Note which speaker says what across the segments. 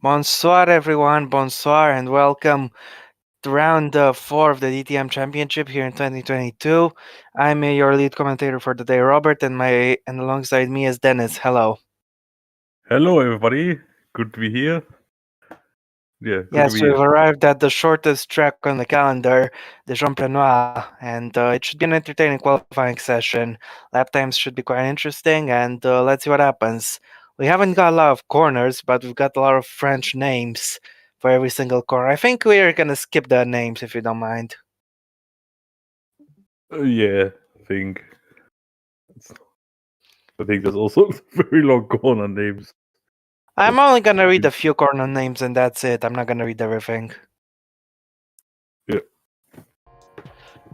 Speaker 1: Bonsoir, everyone. Bonsoir, and welcome to round 4 of the DTM Championship here in 2022. I'm your lead commentator for today, Robert, and alongside me is Dennis. Hello.
Speaker 2: Hello, everybody. Good to be here. Yeah, good to
Speaker 1: Yes,
Speaker 2: be
Speaker 1: we've
Speaker 2: here.
Speaker 1: arrived at the shortest track on the calendar, Dijon-Prenois, and it should be an entertaining qualifying session. Lap times should be quite interesting, and let's see what happens. We haven't got a lot of corners, but we've got a lot of French names for every single corner. I think we're gonna skip the names if you don't mind.
Speaker 2: Yeah, I think. I think there's also very long corner names.
Speaker 1: I'm only gonna read a few corner names and that's it. I'm not gonna read everything.
Speaker 2: Yeah.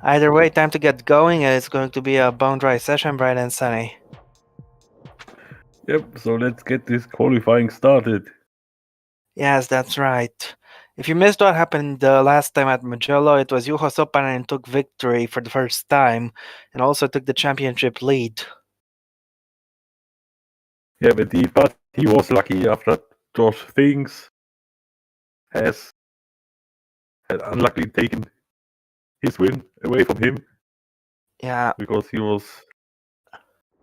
Speaker 1: Either way, time to get going. It's going to be a bone dry session, bright and sunny.
Speaker 2: Yep, so let's get this qualifying started.
Speaker 1: Yes, that's right. If you missed what happened the last time at Mugello, it was Juho Sopanen took victory for the first time and also took the championship lead.
Speaker 2: Yeah, but he was lucky after Josh Things had unluckily taken his win away from him.
Speaker 1: Yeah.
Speaker 2: Because he was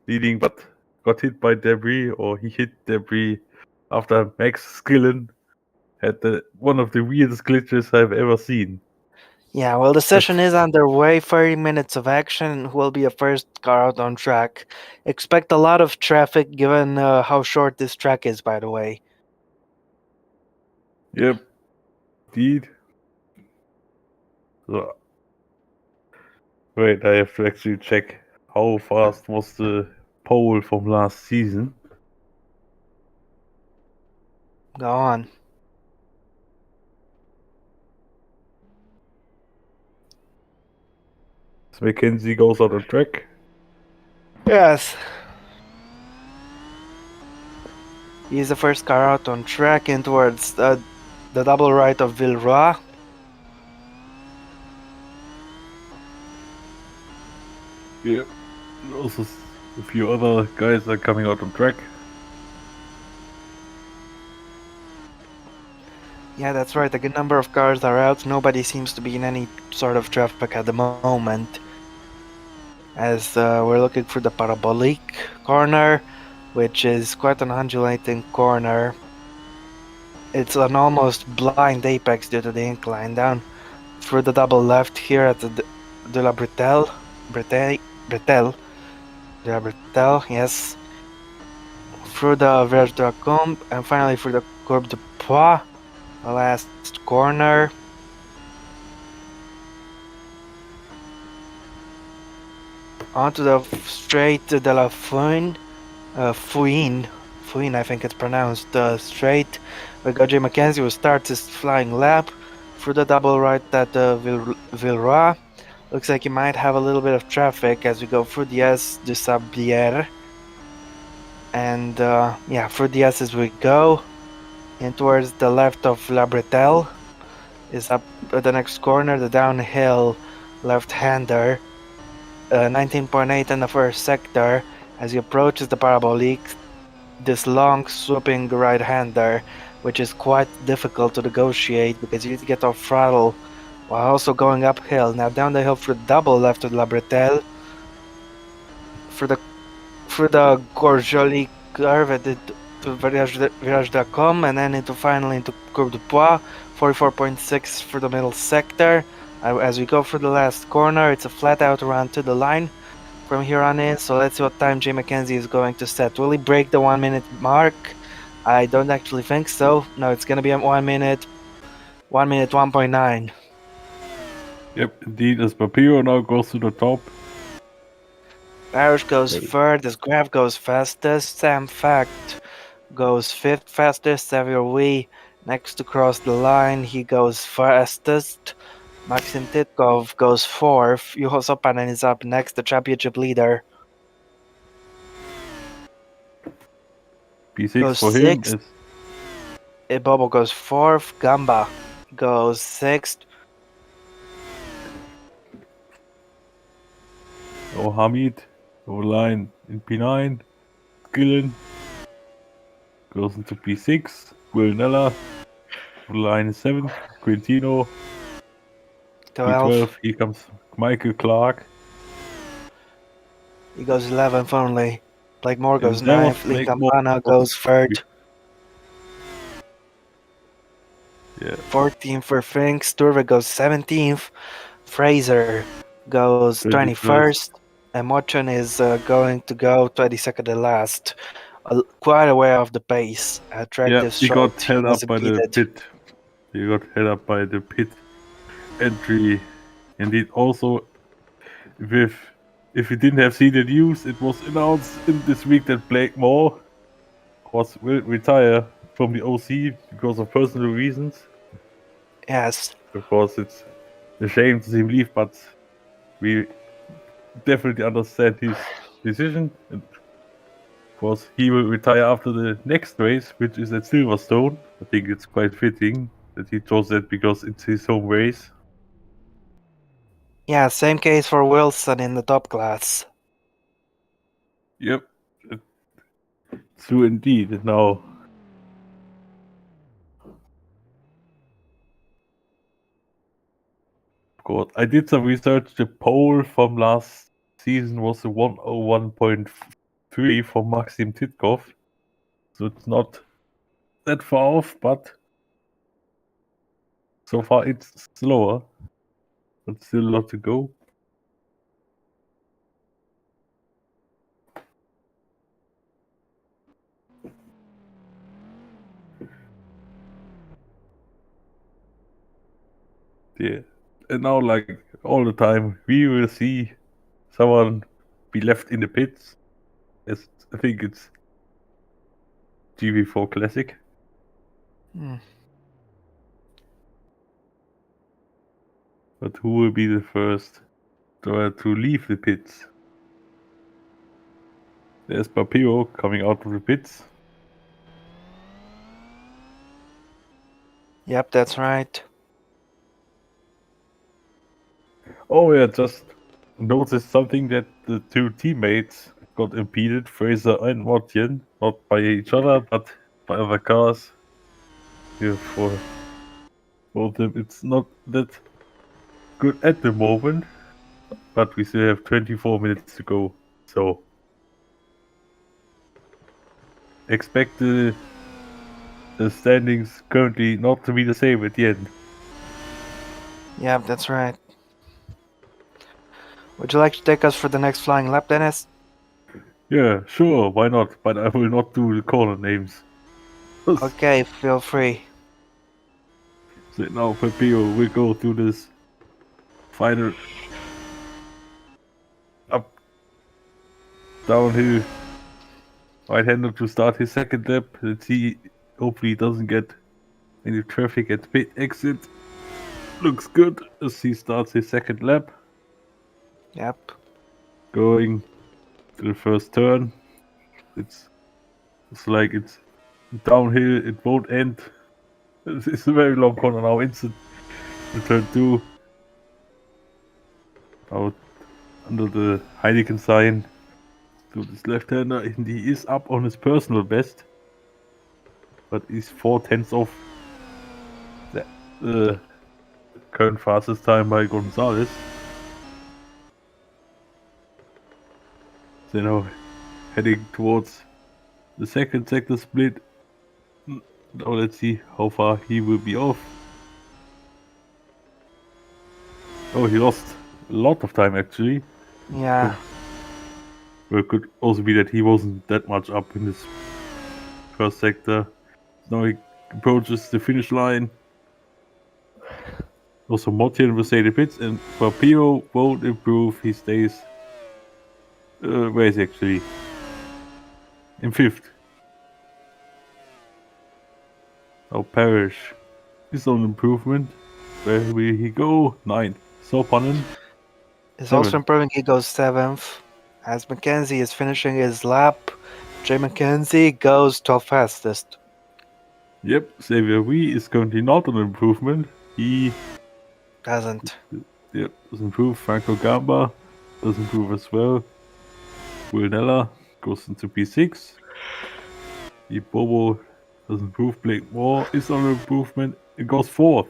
Speaker 2: leading but got hit by debris, or he hit debris after Max Skillen had one of the weirdest glitches I've ever seen.
Speaker 1: Yeah, well, the session is underway. 30 minutes of action will be a first car out on track. Expect a lot of traffic given how short this track is, by the way.
Speaker 2: Yep, indeed. So, wait, I have to actually check how fast was the pole from last season.
Speaker 1: Go on.
Speaker 2: So Mackenzie goes on the track.
Speaker 1: Yes. He's the first car out on track in towards the double right of Villeroy.
Speaker 2: Yeah. Also, a few other guys are coming out on track.
Speaker 1: Yeah, that's right. A good number of cars are out. Nobody seems to be in any sort of traffic at the moment. As we're looking for the parabolic corner, which is quite an undulating corner. It's an almost blind apex due to the incline down through the double left here at the de la Bretelle, yes, through the Verge de la Combe, and finally through the Courbe de Poix, the last corner. Onto the straight de la Fouine, Fouine, I think it's pronounced, straight. We got Jay Mackenzie who starts his flying lap through the double right at Villeroy. Looks like he might have a little bit of traffic as we go through the S de Sablière. And yeah, through the S as we go. And towards the left of La Bretelle is up the next corner, the downhill left-hander. 19.8 in the first sector. As he approaches the parabolique, this long swooping right-hander, which is quite difficult to negotiate because you need to get off throttle while also going uphill. Now down the hill for double left of La Bretelle, for the Gorjoli curve to Virage de Com, and then finally into Courbe du Poix, 44.6 for the middle sector. As we go for the last corner, it's a flat out around to the line from here on in, so let's see what time Jay Mackenzie is going to set. Will he break the 1 minute mark? I don't actually think so. No, it's gonna be a 1 minute 1.9.
Speaker 2: Yep, indeed, as Papiro now goes to the top.
Speaker 1: Irish goes third, as Graf goes fastest, Sam Fact goes fifth fastest, Xavier Wee next to cross the line, he goes fastest. Maxim Titkov goes fourth, Juho Sopanen is up next, the championship leader.
Speaker 2: P6
Speaker 1: Goes
Speaker 2: for him
Speaker 1: sixth.
Speaker 2: is...
Speaker 1: Bobo goes fourth, Gamba goes sixth.
Speaker 2: Oh, Hamid, over line in P9. Gillen goes into P6. Wilnella line 7, Quintino.
Speaker 1: 12.
Speaker 2: P12, here comes Michael Clark.
Speaker 1: He goes 11th only. Blakemore goes
Speaker 2: And that was
Speaker 1: 9th. Lee
Speaker 2: Blakemore.
Speaker 1: Campana goes 3rd.
Speaker 2: Yeah.
Speaker 1: 14th for Fink. Sturve goes 17th. Fraser goes
Speaker 2: 21st.
Speaker 1: 21st. And Mochan is going to go 22nd and last. Quite away off the pace. Track
Speaker 2: Yeah,
Speaker 1: this
Speaker 2: he got
Speaker 1: short. He
Speaker 2: held
Speaker 1: was
Speaker 2: up by the
Speaker 1: impeded.
Speaker 2: pit. He got held up by the pit entry. Indeed, also, if you didn't have seen the news, it was announced in this week that Blakemore will retire from the OC because of personal reasons.
Speaker 1: Yes.
Speaker 2: Of course, it's a shame to see him leave, but we definitely understand his decision. And of course, he will retire after the next race, which is at Silverstone. I think it's quite fitting that he chose that because it's his home race.
Speaker 1: Yeah, same case for Wilson in the top class.
Speaker 2: Yep, true indeed. Now, of course, I did some research. The pole from last season was a 101.3 for Maxim Titkov, so it's not that far off, but so far it's slower, but still a lot to go. Yeah, and now like all the time, we will see someone be left in the pits. As I think it's GP4 Classic.
Speaker 1: Hmm.
Speaker 2: But who will be the first to leave the pits? There's Papiro coming out of the pits.
Speaker 1: Yep, that's right.
Speaker 2: Oh yeah, just noticed something that the two teammates got impeded, Fraser and Mortian, not by each other, but by other cars. Yeah, for both of them, it's not that good at the moment, but we still have 24 minutes to go. So expect the standings currently not to be the same at the end.
Speaker 1: Yep, that's right. Would you like to take us for the next flying lap, Dennis?
Speaker 2: Yeah, sure, why not? But I will not do the corner names.
Speaker 1: Okay, feel free.
Speaker 2: So now Pepio will go through this final up downhill right-hander to start his second lap. Let's see, hopefully he doesn't get any traffic at pit exit. Looks good as he starts his second lap.
Speaker 1: Yep.
Speaker 2: Going to the first turn. It's like it's downhill, it won't end. It's a very long corner now. Instant turn 2. Out under the Heineken sign to this left-hander, and he is up on his personal best, but he's 4/10 off the current fastest time by Gonzalez. So now heading towards the second sector split. Now let's see how far he will be off. Oh, he lost a lot of time actually.
Speaker 1: Yeah.
Speaker 2: Well, it could also be that he wasn't that much up in this first sector. Now he approaches the finish line. Also, Motian will stay the pits, and Papiro won't improve. He stays. Where is he actually? In 5th. Now Parrish is on improvement. Where will he go? 9th. Sopanen.
Speaker 1: Is also
Speaker 2: 7th.
Speaker 1: improving. He goes 7th. As Mackenzie is finishing his lap, Jay Mackenzie goes 12th fastest.
Speaker 2: Yep, Xavier Wee is currently not on improvement. He
Speaker 1: Doesn't.
Speaker 2: does improve. Franco Gamba does improve as well. Wilnella goes into P6. Bobo does improve. Blake Moore is on improvement. It goes fourth.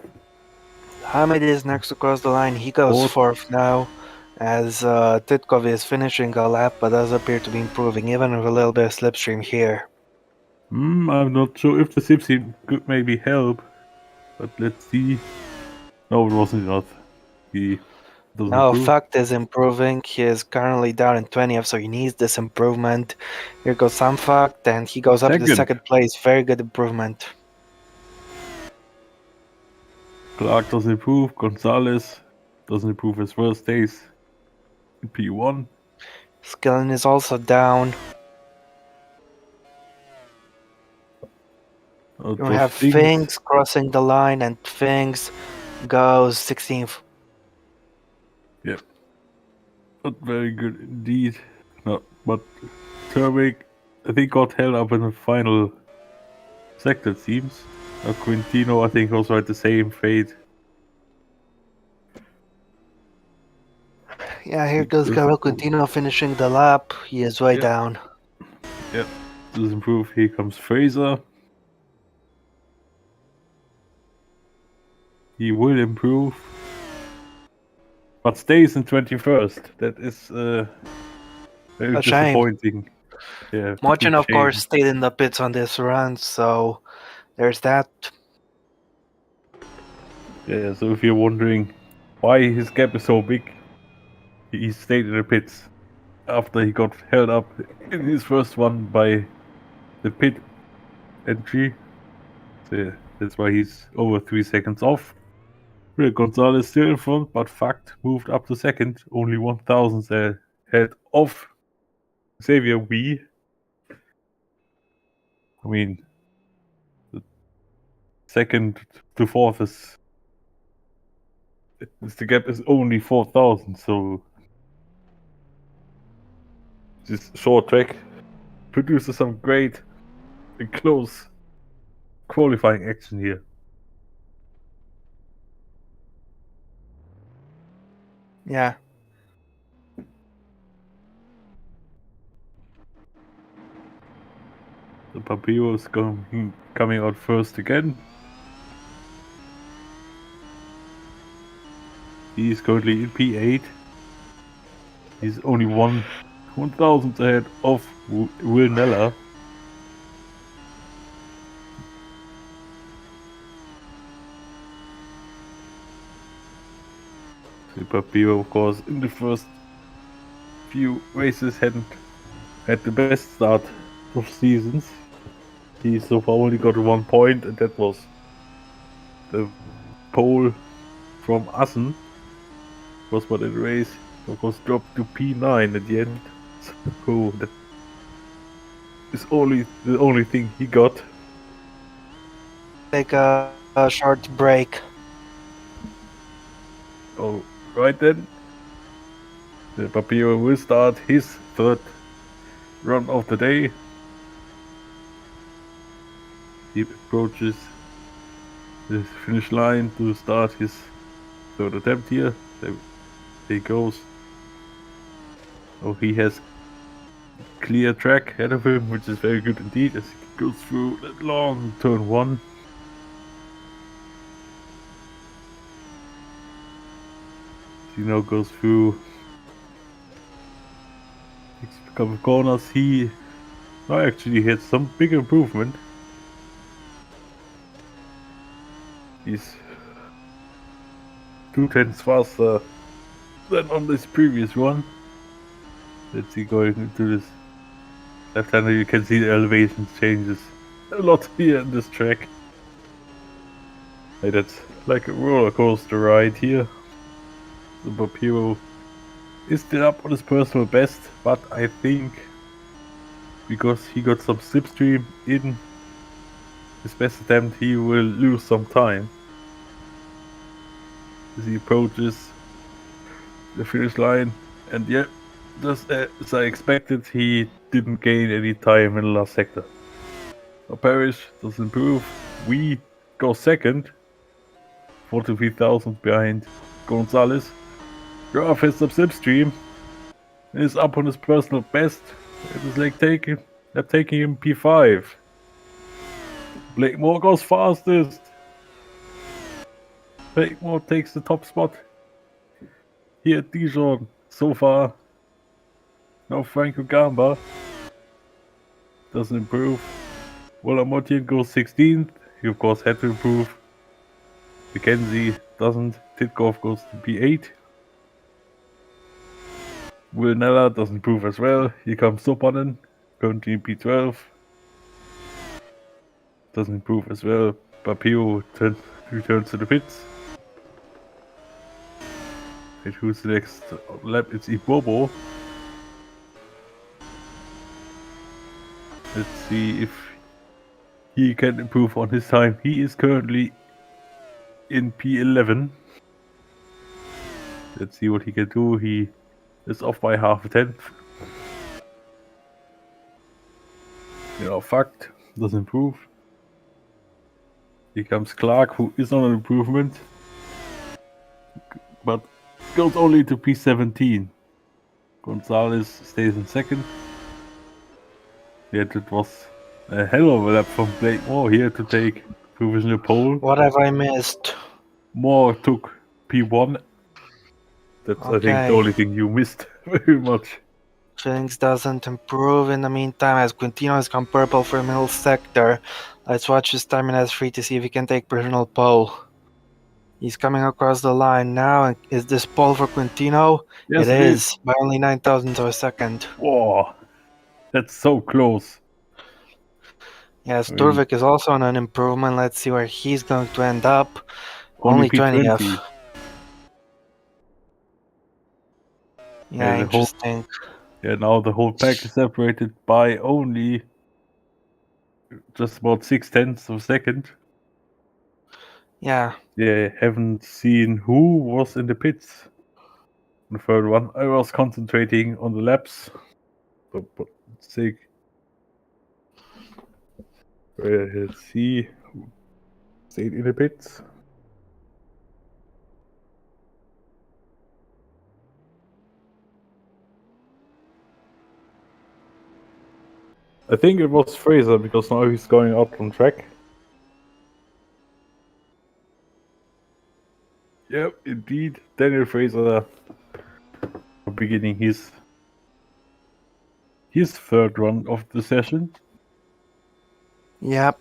Speaker 1: Hamid is next to cross the line. He goes
Speaker 2: Fourth.
Speaker 1: fourth now, as Titkov is finishing a lap, but does appear to be improving, even with a little bit of slipstream here.
Speaker 2: I'm not sure if the slipstream could maybe help, but let's see. No, it wasn't enough. He doesn't
Speaker 1: No,
Speaker 2: improve.
Speaker 1: Fact is improving. He is currently down in 20th, so he needs this improvement. Here goes some Fact, and he goes up to
Speaker 2: Second,
Speaker 1: second place. Very good improvement.
Speaker 2: Clark doesn't improve. Gonzalez doesn't improve his first days in P1.
Speaker 1: Skillen is also down.
Speaker 2: It
Speaker 1: We
Speaker 2: was
Speaker 1: have
Speaker 2: Things.
Speaker 1: Finks crossing the line, and Finks goes 16th.
Speaker 2: Yep. Not very good indeed. No, but Turvik, I think, got held up in the final sector, it seems. Quintino, I think, also had the same fate.
Speaker 1: Yeah, here goes Carol Quintino finishing the lap. He is way
Speaker 2: Yep.
Speaker 1: down.
Speaker 2: Yep. Does improve. Here comes Fraser. He will improve. But stays in 21st. That is very
Speaker 1: A shame.
Speaker 2: disappointing. Yeah,
Speaker 1: Mochin,
Speaker 2: big
Speaker 1: of
Speaker 2: shame.
Speaker 1: course, stayed in the pits on this run, so there's that.
Speaker 2: Yeah, so if you're wondering why his gap is so big, he stayed in the pits after he got held up in his first one by the pit entry. So yeah, that's why he's over 3 seconds off. Real Gonzalez still in front, but Fact moved up to second, only 1,000 ahead of Xavier V. I mean, the second to fourth is the gap is only 4,000, so this short track produces some great and close qualifying action here.
Speaker 1: Yeah.
Speaker 2: The Papiro is coming out first again. He is currently in P8. He's only 1,000 ahead of Will Nella. The Papiro, of course, in the first few races hadn't had the best start of seasons. He so far only got 1 point, and that was the pole from Assen. Was what in the race. Of course, dropped to P9 at the end. So that is the only thing he got.
Speaker 1: Take a short break.
Speaker 2: Oh, right then. The Papiro will start his third run of the day. He approaches the finish line to start his third attempt here. There he goes. Oh, he has clear track ahead of him, which is very good indeed as he goes through that long turn 1. He now goes through a couple of corners. He actually had some big improvement. He's 2/10 faster than on this previous one. Let's see, going into this left-hander, you can see the elevation changes a lot here in this track. Hey, that's like a roller coaster ride here. The Papiro is still up on his personal best, but I think because he got some slipstream in his best attempt, he will lose some time as he approaches the finish line. And yeah, just as I expected, he didn't gain any time in the last sector. Parrish does improve. We go second, 43,000 behind Gonzalez. Graf has some slipstream. Is up on his personal best. It is like taking him P5. Blakemore goes fastest. Blakemore takes the top spot. Here at Dijon, so far. Now Franco Gamba doesn't improve. Motian goes 16th. He of course had to improve. Mackenzie doesn't. Titkoff goes to P8. Wilnella doesn't improve as well. Here comes Sopanen, currently in P12. Doesn't improve as well. Papio returns to the pits. And who's the next lap? It's Ibobo. Let's see if he can improve on his time. He is currently in P11. Let's see what he can do. He is off by half a tenth. Fact doesn't improve. Here comes Clark, who is on an improvement, but goes only to P17. Gonzalez stays in second. Yet it was a hell of a lap from Blakemore here to take provisional pole.
Speaker 1: What have I missed?
Speaker 2: Moore took P1. That's I think the only thing you missed very much.
Speaker 1: Things doesn't improve in the meantime as Quintino has gone purple for middle sector. Let's watch his time in S3 to see if he can take provisional pole. He's coming across the line now. And is this pole for Quintino?
Speaker 2: Yes,
Speaker 1: it is. By only 9,000 of a second.
Speaker 2: Whoa, that's so close.
Speaker 1: Yes, Turvik is also on an improvement. Let's see where he's going to end up. Only 20th. Yeah, interesting.
Speaker 2: Now the whole pack is separated by only just about 0.6 of a second.
Speaker 1: Yeah.
Speaker 2: Yeah, haven't seen who was in the pits. The third one, I was concentrating on the laps. But let's see. Let's see who stayed in the pits. I think it was Fraser because now he's going out on track. Yep, indeed. Daniel Fraser beginning his third run of the session.
Speaker 1: Yep.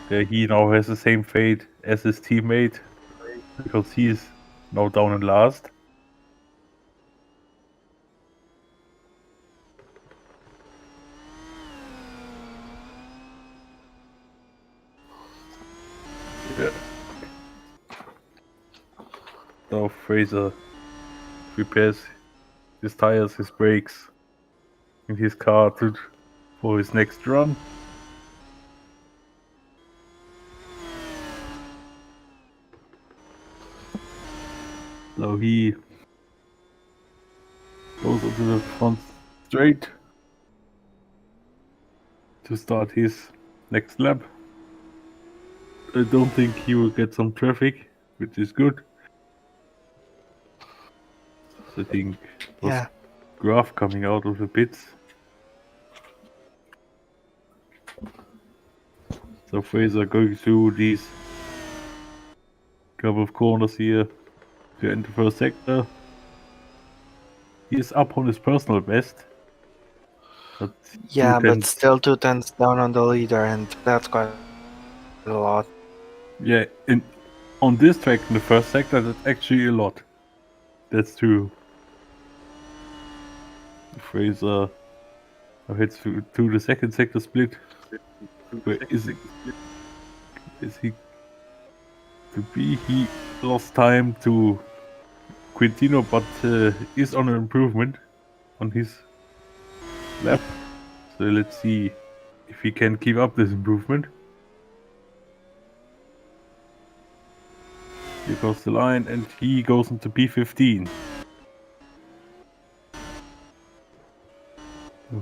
Speaker 2: Yeah, he now has the same fate as his teammate because he's now down in last. Yeah. Now Fraser prepares his tires, his brakes, in his car for his next run. So he goes onto the front straight to start his next lap. I don't think he will get some traffic, which is good. I think was Graf coming out of the pits. So Fraser going through these couple of corners here to enter first sector. He is up on his personal best. But
Speaker 1: but still 2/10 down on the leader, and that's quite a lot.
Speaker 2: Yeah, on this track in the first sector, that's actually a lot. That's true. Fraser heads to the second sector split. Where is he? Is he to be? He lost time to Quintino, but is on an improvement on his lap. So let's see if he can keep up this improvement. He goes the line and he goes into P15.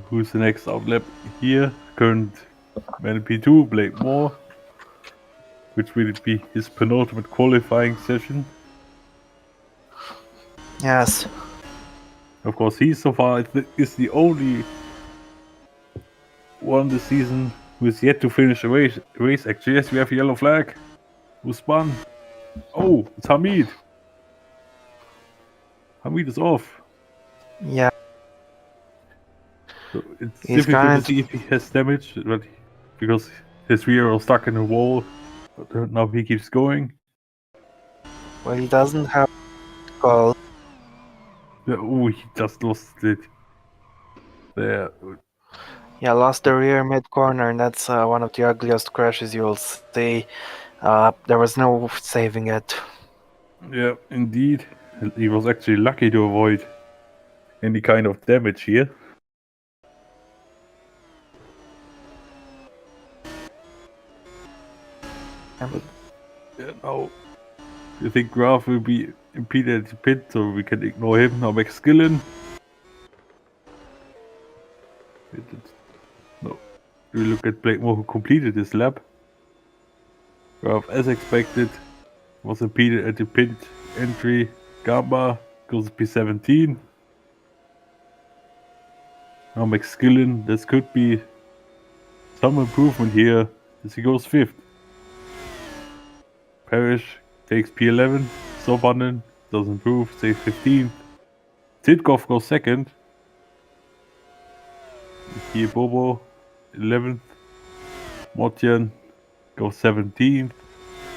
Speaker 2: Who's the next outlap here? Current man P2, Blakemore, which will be his penultimate qualifying session.
Speaker 1: Yes.
Speaker 2: Of course, he so far is the only one this season who is yet to finish a race. Actually, yes, we have a yellow flag. Who spun? Oh, it's Hamid. Hamid is off.
Speaker 1: Yeah,
Speaker 2: So it's
Speaker 1: he's
Speaker 2: difficult to
Speaker 1: current.
Speaker 2: see if he has damage, but because his rear was stuck in a wall. But now he keeps going.
Speaker 1: Well, he doesn't have call.
Speaker 2: Oh, he just lost it there.
Speaker 1: Yeah, lost the rear mid corner, and that's one of the ugliest crashes you'll see. There was no saving it.
Speaker 2: Yeah, indeed. He was actually lucky to avoid any kind of damage here. But yeah, now I think Graf will be impeded at the pit, so we can ignore him. Now Max Skillen. No. We look at Blakemore, who completed his lap. Graf, as expected, was impeded at the pit entry. Gamba goes P17. Now Max Skillen, this could be some improvement here as he goes 5th. Parrish takes P11. Sobanen doesn't improve, stays 15th. Titkov goes 2nd. Here Bobo 11th. Motjan goes 17th.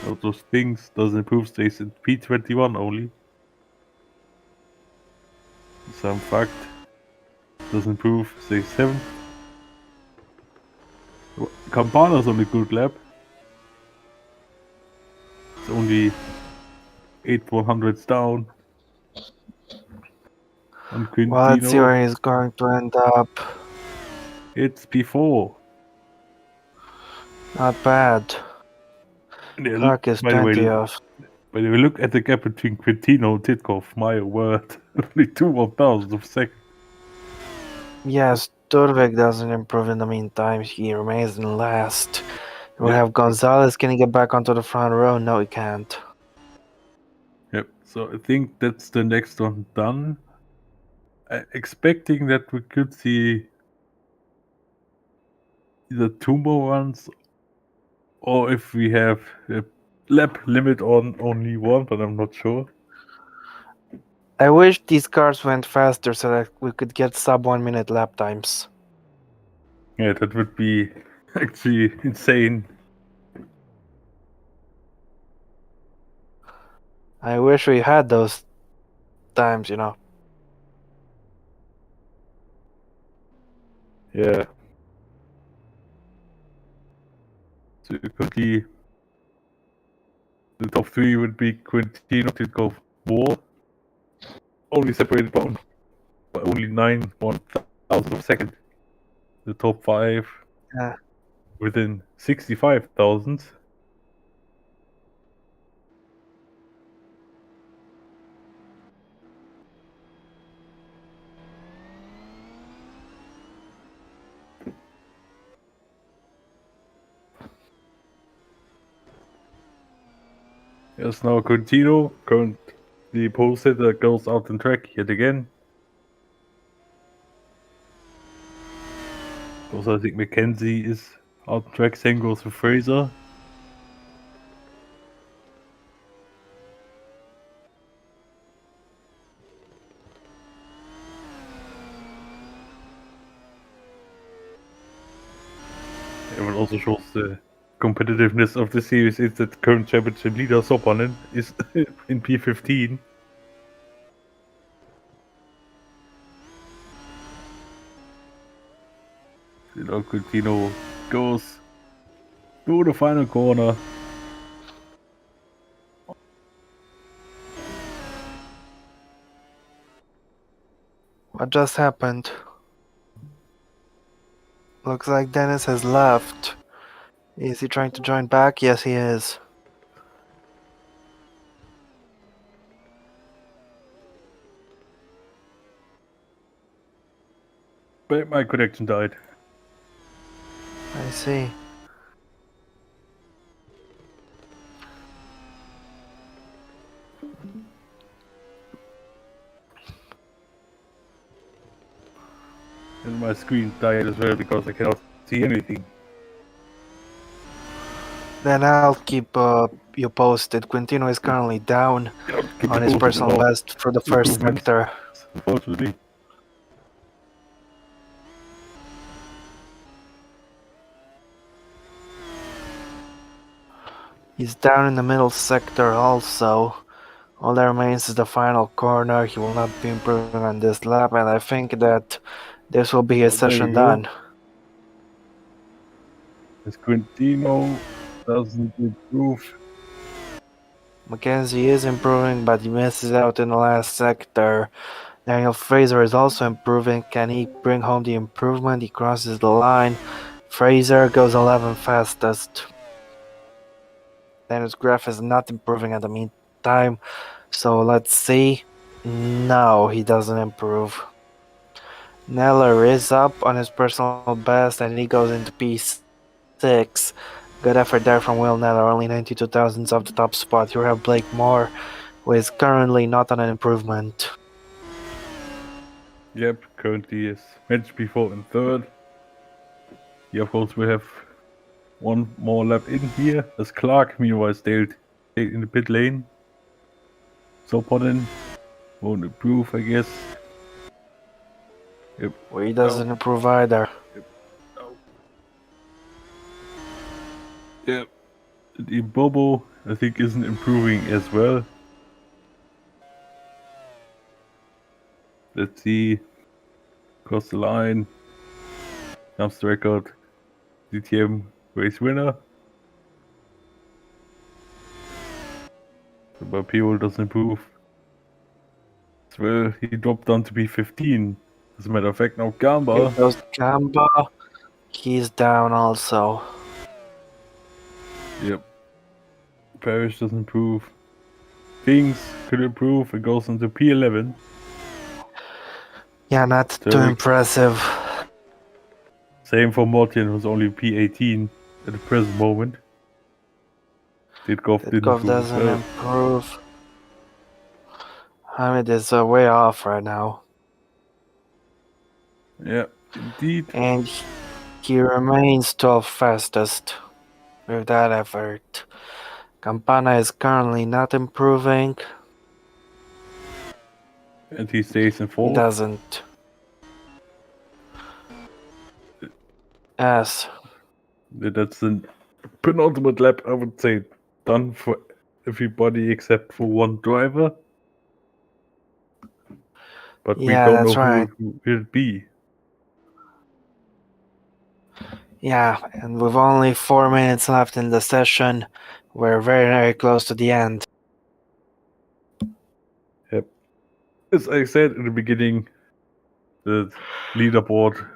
Speaker 2: All those things doesn't improve, stays at P21 only. Some fact doesn't improve, stays 7th. Campana's on a good lap. It's only 8/100s down. On
Speaker 1: Well, let's see
Speaker 2: Quintino,
Speaker 1: where he's going to end up.
Speaker 2: it's P4.
Speaker 1: Not bad.
Speaker 2: Yeah,
Speaker 1: Clark is
Speaker 2: by the way,
Speaker 1: 20th.
Speaker 2: when we look at the gap between Quintino and Titkov, my word, only 2/1000 of a second.
Speaker 1: Yes, Turvik doesn't improve in the meantime. He remains in last. We
Speaker 2: Yep.
Speaker 1: have Gonzalez. Can he get back onto the front row? No, he can't.
Speaker 2: Yep. So I think that's the next one done. Expecting that we could see either two more runs, or if we have a lap limit on only one, but I'm not sure.
Speaker 1: I wish these cars went faster so that we could get sub 1 minute lap times.
Speaker 2: Yeah, that would be actually insane.
Speaker 1: I wish we had those times, you know.
Speaker 2: Yeah. So quickly, the top three would be Quintino, Titkov, Wall, only separated by only 9/1000 of a second. The top five
Speaker 1: Yeah.
Speaker 2: within 65,000. Yes, now Quintino, current the pole sitter, goes out on track yet again. Also, I think Mackenzie is out on track. Same goes with Fraser. It also shows the competitiveness of the series is that current championship leader Sopanen is in P15. Now Quintino goes through the final corner.
Speaker 1: What just happened? Looks like Dennis has left. Is he trying to join back? Yes, he is.
Speaker 2: But my connection died.
Speaker 1: I see.
Speaker 2: And my screen died as well because I cannot see anything.
Speaker 1: Then I'll keep you posted. Quintino is currently down
Speaker 2: Can't keep
Speaker 1: on his
Speaker 2: posted
Speaker 1: personal
Speaker 2: about
Speaker 1: best for the first
Speaker 2: improvements,
Speaker 1: sector.
Speaker 2: unfortunately.
Speaker 1: He's down in the middle sector also. All that remains is the final corner. He will not be improving on this lap, and I think that this will be his
Speaker 2: Oh, there we
Speaker 1: session
Speaker 2: go.
Speaker 1: done.
Speaker 2: As Quintino doesn't improve.
Speaker 1: Mackenzie is improving, but he misses out in the last sector. Daniel Fraser is also improving. Can he bring home the improvement? He crosses the line. Fraser goes 11 fastest. Daniel's graph is not improving at the meantime. So let's see. No, he doesn't improve. Neller is up on his personal best and he goes into P6. Good effort there from Will Neller, only 92 thousandths off the top spot. You have Blake Moore, who is currently not on an improvement.
Speaker 2: Yep, currently is GP4 in third. Here, of course, we have one more lap in here. As Clark, meanwhile, stayed in the pit lane. So Podden won't improve, I guess. Yep.
Speaker 1: Well, he doesn't improve either.
Speaker 2: Yep. No. Yep. The Bobo, I think, isn't improving as well. Let's see. Cross the line. Comes the record. DTM race winner. But Pio doesn't improve. As well, he dropped down to P15. As a matter of fact, now
Speaker 1: Here
Speaker 2: Gamba.
Speaker 1: goes Gamba. He's down also.
Speaker 2: Yep. Parrish doesn't improve. Things could improve. It goes into P11.
Speaker 1: Yeah, not too
Speaker 2: Derek.
Speaker 1: impressive.
Speaker 2: Same for Mortian, who's only P18 at the present moment. Ditkov didn't
Speaker 1: Ditkov
Speaker 2: improve as
Speaker 1: doesn't
Speaker 2: well.
Speaker 1: improve. Hamid is way off right now.
Speaker 2: Yeah, indeed.
Speaker 1: And he remains 12th fastest with that effort. Campana is currently not improving.
Speaker 2: And he stays in
Speaker 1: He
Speaker 2: fourth.
Speaker 1: doesn't. Yes.
Speaker 2: That's the penultimate lap, I would say, done for everybody except for one driver. But we
Speaker 1: Yeah,
Speaker 2: don't know
Speaker 1: that's right.
Speaker 2: who it will be.
Speaker 1: Yeah, and with only 4 minutes left in the session, we're very close to the end.
Speaker 2: Yep. As I said in the beginning, the leaderboard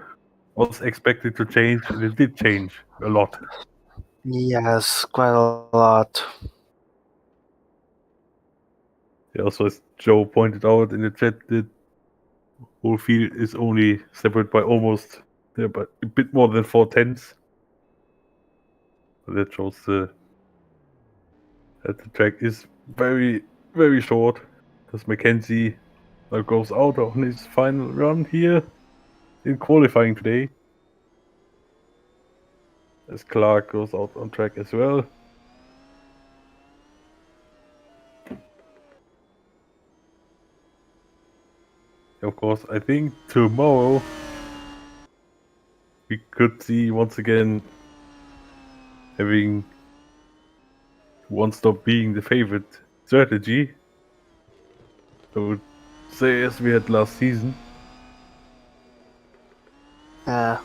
Speaker 2: was expected to change, and it did change a lot.
Speaker 1: Yes, quite a lot.
Speaker 2: Yeah, also, as Joe pointed out in the chat, the whole field is only separated by almost but a bit more than 4 tenths. That shows that the track is very, very short. As Mackenzie goes out on his final run here in qualifying today. As Clark goes out on track as well. Of course, I think tomorrow we could see once again having one stop being the favorite strategy. I would say as we had last season.
Speaker 1: Yeah.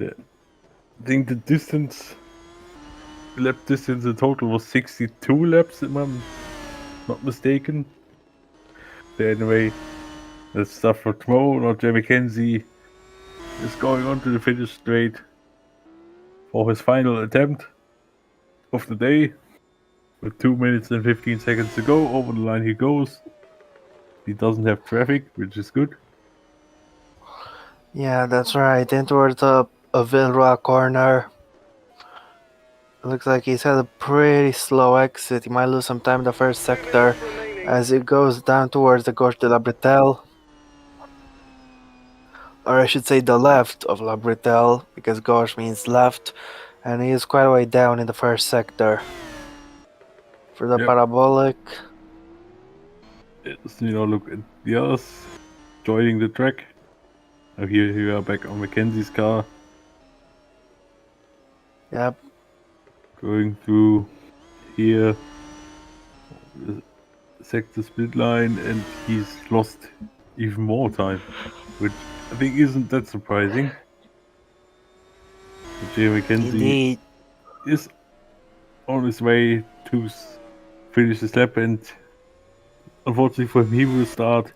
Speaker 2: I think the lap distance in total was 62 laps, if I'm not mistaken. So anyway, that's stuff for tomorrow. Now Jay McKenzie is going on to the finish straight for his final attempt of the day. With 2 minutes and 15 seconds to go, over the line he goes. He doesn't have traffic, which is good.
Speaker 1: Yeah, that's right. In towards a Villeroy corner. It looks like he's had a pretty slow exit. He might lose some time in the first sector as it goes down towards the Gauche de la Bretelle. or I should say the left of La Bretelle, because gauche means left, and he is quite a way down in the first sector. For the
Speaker 2: Yep.
Speaker 1: parabolic,
Speaker 2: Yes, look at the others joining the track. Now here we are back on Mackenzie's car,
Speaker 1: yep,
Speaker 2: going through here, the sector split line, and he's lost even more time, which I think isn't that surprising. Jay Mackenzie
Speaker 1: indeed.
Speaker 2: is on his way to finish his lap, and unfortunately for him, he will start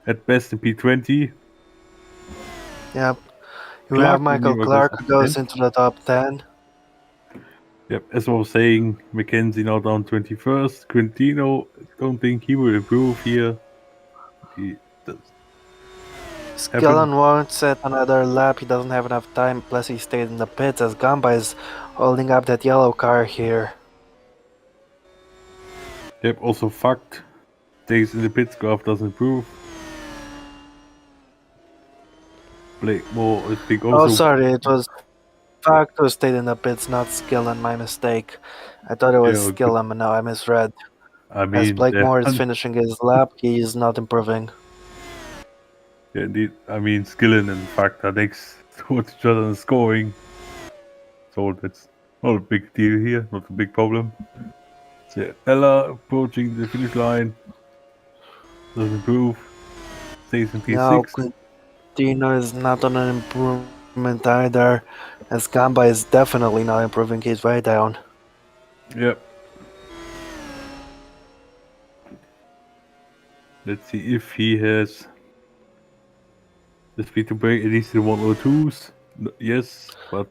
Speaker 2: at best in P20.
Speaker 1: Yep. You have
Speaker 2: Clark,
Speaker 1: Michael
Speaker 2: meanwhile, goes
Speaker 1: Clark
Speaker 2: up
Speaker 1: who
Speaker 2: to
Speaker 1: goes
Speaker 2: 10th.
Speaker 1: into the top 10.
Speaker 2: Yep, as I was saying, Mackenzie now down 21st. Quintino, don't think he will improve here. He does happen.
Speaker 1: Skillen won't set another lap, he doesn't have enough time, plus he stayed in the pits as Gamba is holding up that yellow car here.
Speaker 2: Yep, also fucked. Stays in the pits, graph doesn't improve. Blakemore, I think
Speaker 1: Oh,
Speaker 2: also.
Speaker 1: sorry, it was Fuck who stayed in the pits, not Skillen, my mistake. I thought it was
Speaker 2: Yeah, good.
Speaker 1: Skillen, but no, I misread.
Speaker 2: I
Speaker 1: As
Speaker 2: mean,
Speaker 1: Blakemore is finishing his lap, he is not improving.
Speaker 2: yeah, indeed. I mean, Skillen and Fact are next towards each other in scoring. So that's not a big deal here, not a big problem. So yeah, Ella approaching the finish line. Doesn't improve. Stays in
Speaker 1: No,
Speaker 2: P6.
Speaker 1: Quintino is not on an improvement either, as Gamba is definitely not improving, he's way down.
Speaker 2: Yep. Let's see if he has the speed to break at least the 102s. Yes, but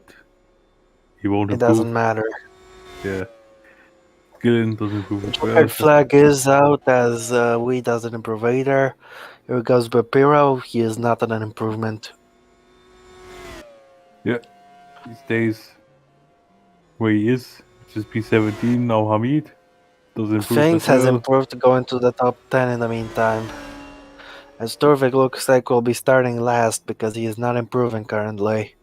Speaker 2: he won't
Speaker 1: It
Speaker 2: improve.
Speaker 1: doesn't matter.
Speaker 2: Yeah. Skillen doesn't improve
Speaker 1: The
Speaker 2: as well.
Speaker 1: checkered flag is out as we doesn't improve either. Here goes Bapiro, he is not on an improvement.
Speaker 2: Yeah. He stays where he is, which is P17. Now Hamid doesn't improve
Speaker 1: Things
Speaker 2: as
Speaker 1: has
Speaker 2: well.
Speaker 1: improved to go into the top 10 in the meantime. As Torvik looks like will be starting last because he is not improving currently.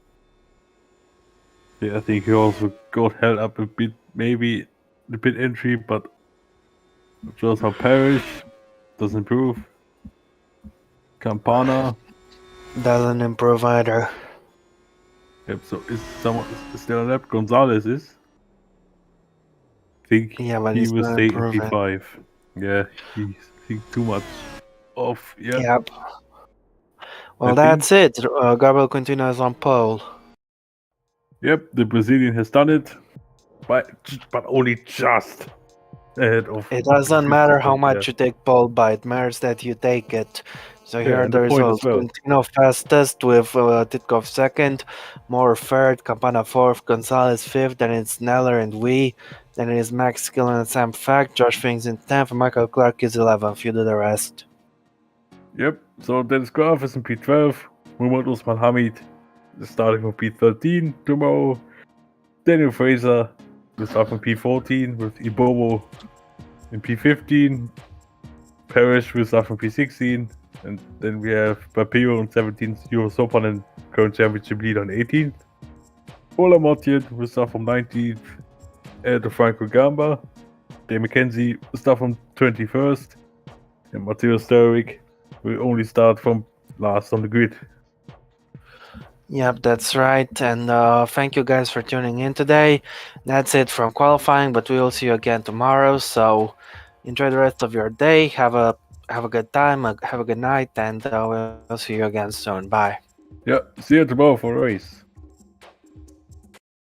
Speaker 2: Yeah, I think he also got held up a bit, maybe the pit entry, but just how Parrish doesn't improve. Campana.
Speaker 1: Doesn't improve either.
Speaker 2: Yep, so is someone still on lap? Gonzalez is. I think
Speaker 1: Yeah, but
Speaker 2: he
Speaker 1: he's
Speaker 2: will
Speaker 1: not
Speaker 2: stay in
Speaker 1: improving.
Speaker 2: P5. Yeah, he's think too much off. Yeah,
Speaker 1: Yep.
Speaker 2: I
Speaker 1: Well,
Speaker 2: think.
Speaker 1: that's it. Gabriel Quintino is on pole.
Speaker 2: Yep, the Brazilian has done it, but only just ahead of
Speaker 1: It doesn't matter how
Speaker 2: Christopher. Yeah,
Speaker 1: much you take pole by, it matters that you take it. So
Speaker 2: yeah,
Speaker 1: here are
Speaker 2: and
Speaker 1: the
Speaker 2: the point as
Speaker 1: results.
Speaker 2: well.
Speaker 1: Quintino fastest with Titkov second, Moore third, Campana fourth, Gonzalez fifth, then it's Neller and Wee, then it is Max Skillen and Sam Fack, Josh Fings in 10th, Michael Clark is 11th. You do the rest.
Speaker 2: Yep. So Dennis Graf is in P12. Muhammad Usman Hamid is starting from P13 tomorrow. Daniel Fraser will start from P14 with Ibobo in P15. Parrish will start from P16. And then we have Papio on 17th, Euro Sopan and current championship leader on 18th. Ola Motian will start from 19th at Franco Gamba. Dave McKenzie will start from 21st. And Matteo Sturrick will only start from last on the grid.
Speaker 1: Yep, that's right. And thank you guys for tuning in today. That's it from qualifying, but we will see you again tomorrow. So enjoy the rest of your day. Have a good time. Have a good night, and we'll see you again soon. Bye.
Speaker 2: Yeah, see you tomorrow for a race.